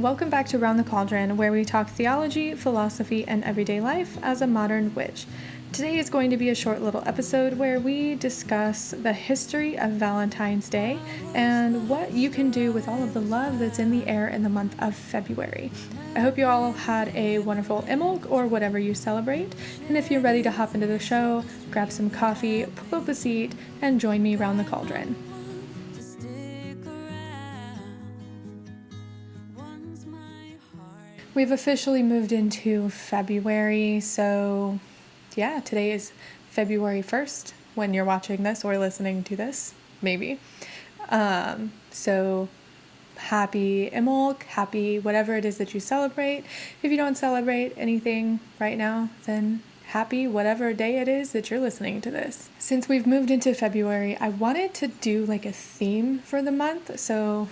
Welcome back to Round the Cauldron, where we talk theology, philosophy, and everyday life as a modern witch. Today is going to be a short little episode where we discuss the history of Valentine's Day and what you can do with all of the love that's in the air in the month of February. I hope you all had a wonderful Imbolc or whatever you celebrate, and if you're ready to hop into the show, grab some coffee, pull up a seat, and join me round the cauldron. We've officially moved into February, so yeah, today is February 1st when you're watching this or listening to this, maybe. So happy Imbolc, happy whatever it is that you celebrate. If you don't celebrate anything right now, then happy whatever day it is that you're listening to this. Since we've moved into February, I wanted to do like a theme for the month, so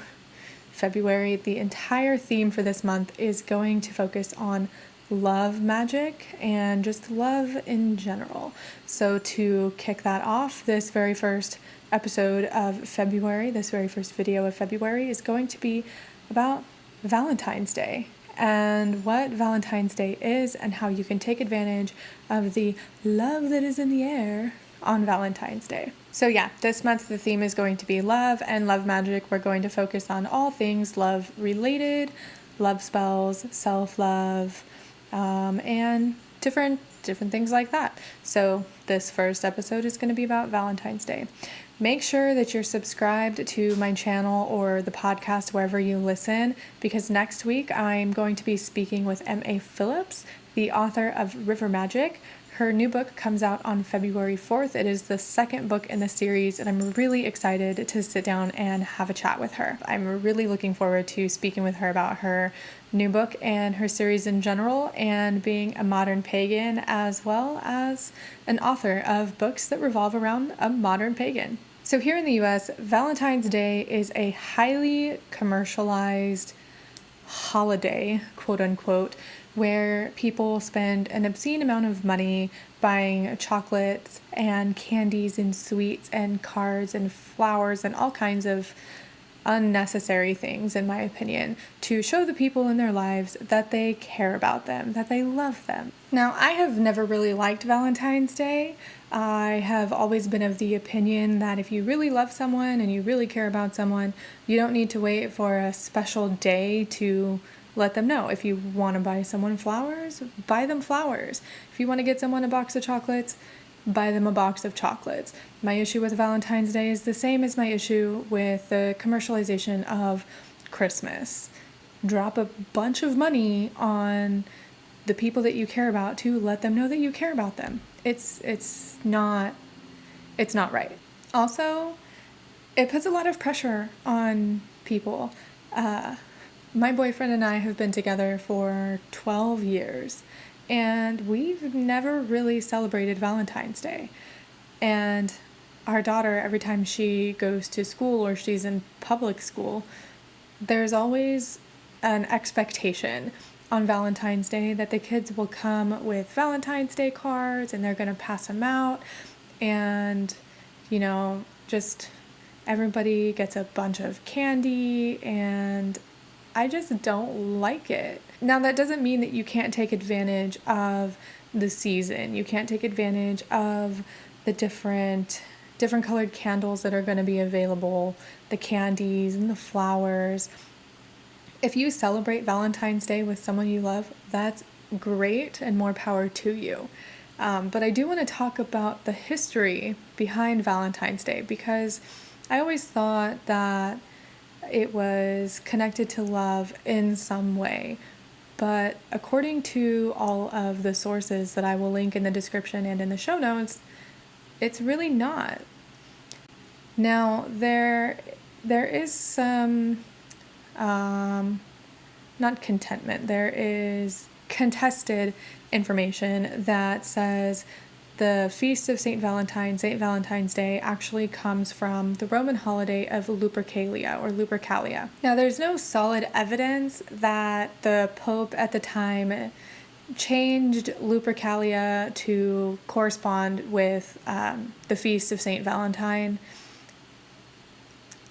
February, the entire theme for this month is going to focus on love magic and just love in general. So to kick that off, this very first episode of February, this very first video of February is going to be about Valentine's Day and what Valentine's Day is and how you can take advantage of the love that is in the air on Valentine's Day. So yeah, this month the theme is going to be love and love magic. We're going to focus on all things love related, love spells, self-love, and different things like that. So this first episode is going to be about Valentine's Day. Make sure that you're subscribed to my channel or the podcast wherever you listen, because next week I'm going to be speaking with M.A. Phillips, the author of River Magic. Her new book comes out on February 4th. It is the second book in the series, and I'm really excited to sit down and have a chat with her. I'm really looking forward to speaking with her about her new book and her series in general, and being a modern pagan as well as an author of books that revolve around a modern pagan. So here in the US, Valentine's Day is a highly commercialized holiday, quote unquote, where people spend an obscene amount of money buying chocolates and candies and sweets and cards and flowers and all kinds of unnecessary things, in my opinion, to show the people in their lives that they care about them, that they love them. Now, I have never really liked Valentine's Day. I have always been of the opinion that if you really love someone and you really care about someone, you don't need to wait for a special day to let them know. If you want to buy someone flowers, buy them flowers. If you want to get someone a box of chocolates, buy them a box of chocolates. My issue with Valentine's Day is the same as my issue with the commercialization of Christmas. Drop a bunch of money on the people that you care about to let them know that you care about them. It's not right. Also, it puts a lot of pressure on people. My boyfriend and I have been together for 12 years, and we've never really celebrated Valentine's Day. And our daughter, every time she goes to school or she's in public school, there's always an expectation on Valentine's Day that the kids will come with Valentine's Day cards and they're going to pass them out, and, just everybody gets a bunch of candy, and I just don't like it. Now, that doesn't mean that you can't take advantage of the season. You can't take advantage of the different colored candles that are going to be available, the candies and the flowers. If you celebrate Valentine's Day with someone you love, that's great and more power to you. But I do want to talk about the history behind Valentine's Day, because I always thought that it was connected to love in some way. But according to all of the sources that I will link in the description and in the show notes, it's really not. Now, there is some, not contentment, there is contested information that says the feast of St. Valentine's Day, actually comes from the Roman holiday of Lupercalia or Lupercalia. Now, there's no solid evidence that the Pope at the time changed Lupercalia to correspond with the feast of St. Valentine.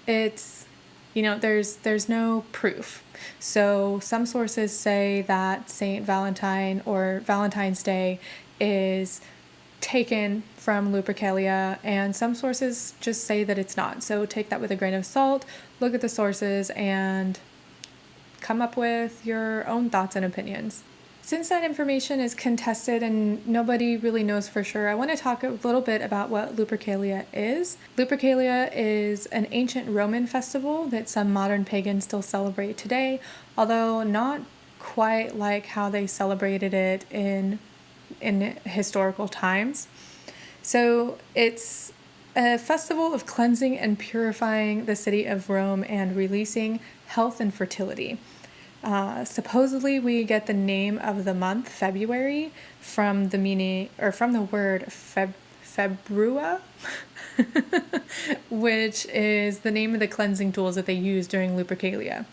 It's There's no proof. So some sources say that Saint Valentine or Valentine's Day is taken from Lupercalia, and some sources just say that it's not. So take that with a grain of salt, look at the sources, and come up with your own thoughts and opinions. Since that information is contested and nobody really knows for sure, I want to talk a little bit about what Lupercalia is. Lupercalia is an ancient Roman festival that some modern pagans still celebrate today, although not quite like how they celebrated it in historical times. So it's a festival of cleansing and purifying the city of Rome and releasing health and fertility. Supposedly we get the name of the month, February, from the word februa, which is the name of the cleansing tools that they used during Lupercalia.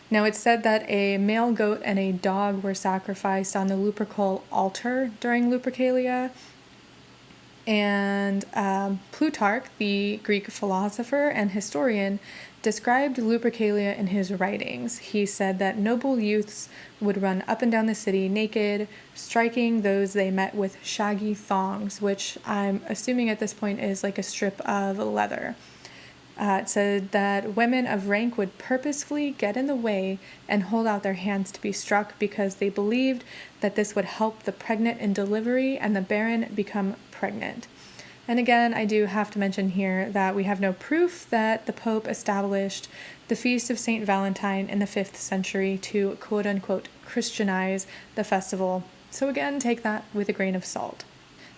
Now, it's said that a male goat and a dog were sacrificed on the Lupercal altar during Lupercalia. And Plutarch, the Greek philosopher and historian, described Lupercalia in his writings. He said that noble youths would run up and down the city naked, striking those they met with shaggy thongs, which I'm assuming at this point is like a strip of leather. It said that women of rank would purposefully get in the way and hold out their hands to be struck because they believed that this would help the pregnant in delivery and the barren become pregnant. And again, I do have to mention here that we have no proof that the Pope established the Feast of St. Valentine in the 5th century to quote-unquote Christianize the festival. So again, take that with a grain of salt.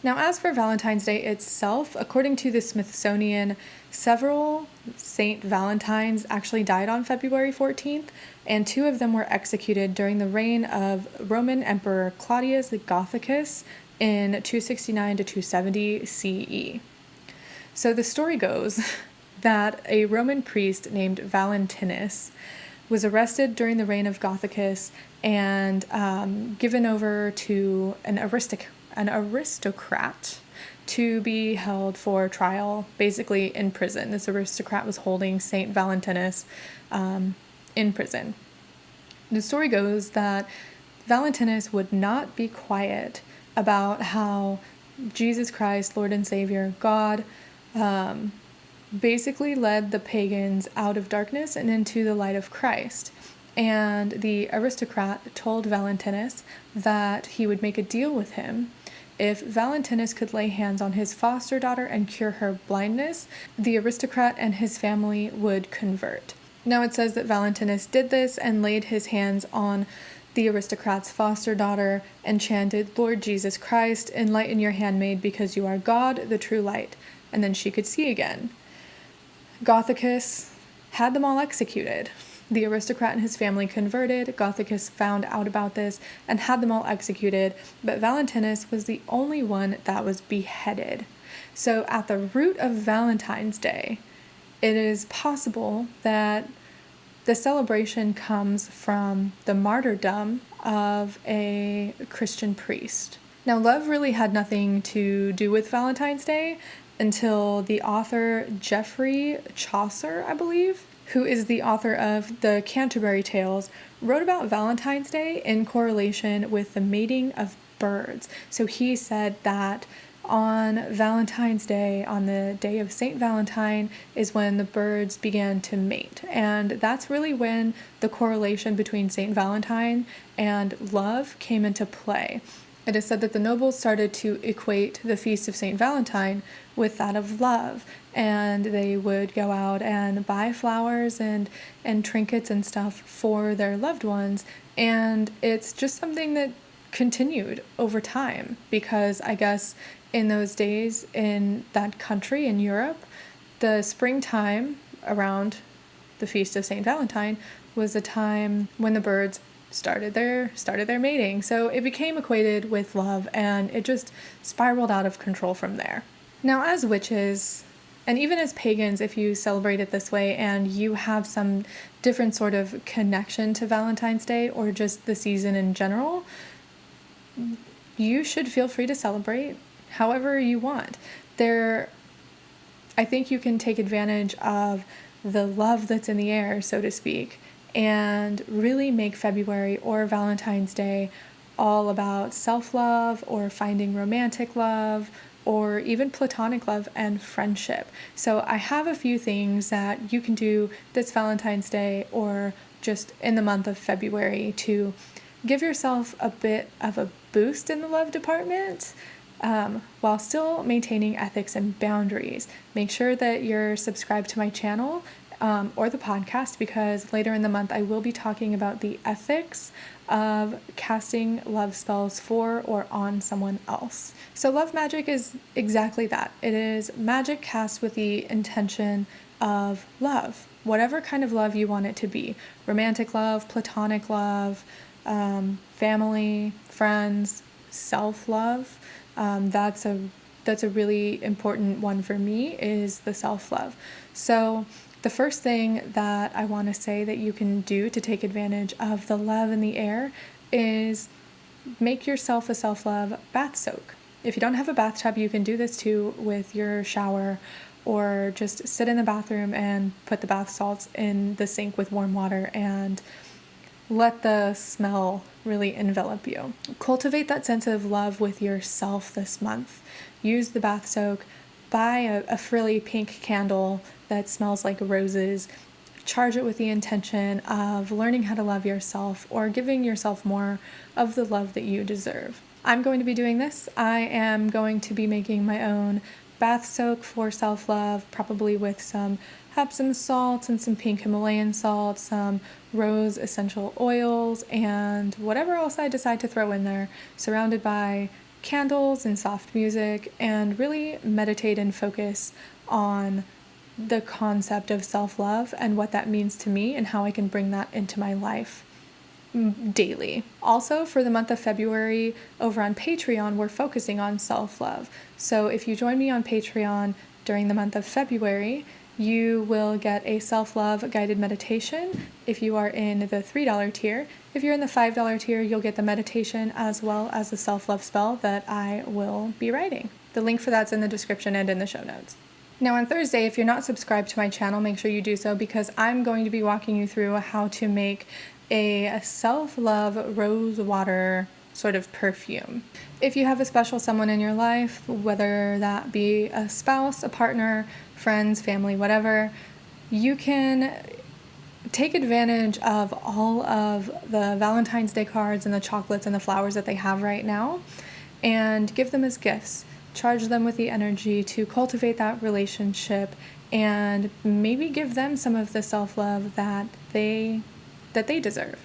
Now, as for Valentine's Day itself, according to the Smithsonian, several Saint Valentines actually died on February 14th, and 2 of them were executed during the reign of Roman Emperor Claudius Gothicus in 269 to 270 CE. So the story goes that a Roman priest named Valentinus was arrested during the reign of Gothicus and given over to an aristocrat to be held for trial, basically in prison. This aristocrat was holding Saint Valentinus in prison. The story goes that Valentinus would not be quiet about how Jesus Christ, Lord and Savior, God, basically led the pagans out of darkness and into the light of Christ. And the aristocrat told Valentinus that he would make a deal with him. If Valentinus could lay hands on his foster daughter and cure her blindness, the aristocrat and his family would convert. Now it says that Valentinus did this and laid his hands on the aristocrat's foster daughter and chanted, "Lord Jesus Christ, enlighten your handmaid because you are God, the true light." And then she could see again. Gothicus had them all executed. The aristocrat and his family converted. Gothicus found out about this and had them all executed, but Valentinus was the only one that was beheaded. So at the root of Valentine's Day, it is possible that the celebration comes from the martyrdom of a Christian priest. Now, love really had nothing to do with Valentine's Day until the author Geoffrey Chaucer, I believe, who is the author of the Canterbury Tales, wrote about Valentine's Day in correlation with the mating of birds. So he said that on Valentine's Day, on the day of St. Valentine, is when the birds began to mate. And that's really when the correlation between St. Valentine and love came into play. It is said that the nobles started to equate the Feast of St. Valentine with that of love, and they would go out and buy flowers and trinkets and stuff for their loved ones, and it's just something that continued over time, because I guess in those days in that country, in Europe, the springtime around the Feast of St. Valentine was a time when the birds started their mating. So it became equated with love, and it just spiraled out of control from there. Now, as witches, and even as pagans, if you celebrate it this way and you have some different sort of connection to Valentine's Day or just the season in general, you should feel free to celebrate however you want. I think you can take advantage of the love that's in the air, so to speak, and really make February or Valentine's Day all about self-love or finding romantic love or even platonic love and friendship. So I have a few things that you can do this Valentine's Day or just in the month of February to give yourself a bit of a boost in the love department, while still maintaining ethics and boundaries. Make sure that you're subscribed to my channel or the podcast, because later in the month I will be talking about the ethics of casting love spells for or on someone else. So love magic is exactly that. It is magic cast with the intention of love, whatever kind of love you want it to be. Romantic love, platonic love, family, friends, self-love. That's a really important one for me, is the self-love. So the first thing that I want to say that you can do to take advantage of the love in the air is make yourself a self-love bath soak. If you don't have a bathtub, you can do this too with your shower, or just sit in the bathroom and put the bath salts in the sink with warm water and let the smell really envelop you. Cultivate that sense of love with yourself this month. Use the bath soak. Buy a frilly pink candle that smells like roses. Charge it with the intention of learning how to love yourself or giving yourself more of the love that you deserve. I'm going to be doing this. I am going to be making my own bath soak for self-love, probably with some Epsom salts and some pink Himalayan salt, some rose essential oils, and whatever else I decide to throw in there, surrounded by candles and soft music, and really meditate and focus on the concept of self-love and what that means to me and how I can bring that into my life daily. Also, for the month of February, over on Patreon, we're focusing on self-love. So if you join me on Patreon during the month of February, you will get a self-love guided meditation if you are in the $3 tier. If you're in the $5 tier, you'll get the meditation as well as the self-love spell that I will be writing. The link for that's in the description and in the show notes. Now on Thursday, if you're not subscribed to my channel, make sure you do so, because I'm going to be walking you through how to make a self-love rose water sort of perfume. If you have a special someone in your life, whether that be a spouse, a partner, friends, family, whatever, you can take advantage of all of the Valentine's Day cards and the chocolates and the flowers that they have right now and give them as gifts. Charge them with the energy to cultivate that relationship and maybe give them some of the self-love that they deserve.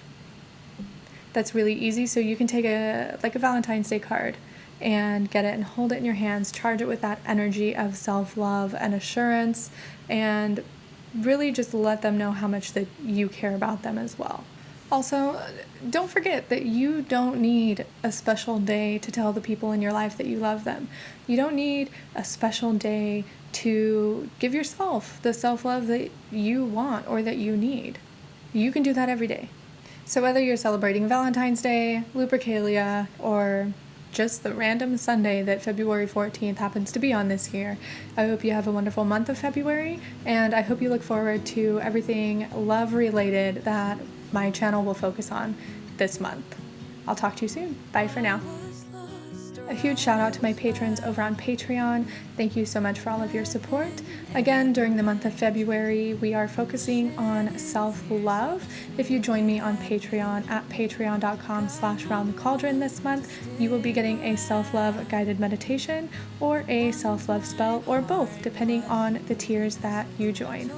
That's really easy. So you can take a Valentine's Day card and get it and hold it in your hands, charge it with that energy of self-love and assurance, and really just let them know how much that you care about them as well. Also, don't forget that you don't need a special day to tell the people in your life that you love them. You don't need a special day to give yourself the self-love that you want or that you need. You can do that every day. So whether you're celebrating Valentine's Day, Lupercalia, or just the random Sunday that February 14th happens to be on this year, I hope you have a wonderful month of February, and I hope you look forward to everything love related that my channel will focus on this month. I'll talk to you soon. Bye for now. A huge shout out to my patrons over on Patreon. Thank you so much for all of your support. Again, during the month of February, we are focusing on self-love. If you join me on Patreon at patreon.com/roundthecauldron this month, you will be getting a self-love guided meditation or a self-love spell, or both, depending on the tiers that you join.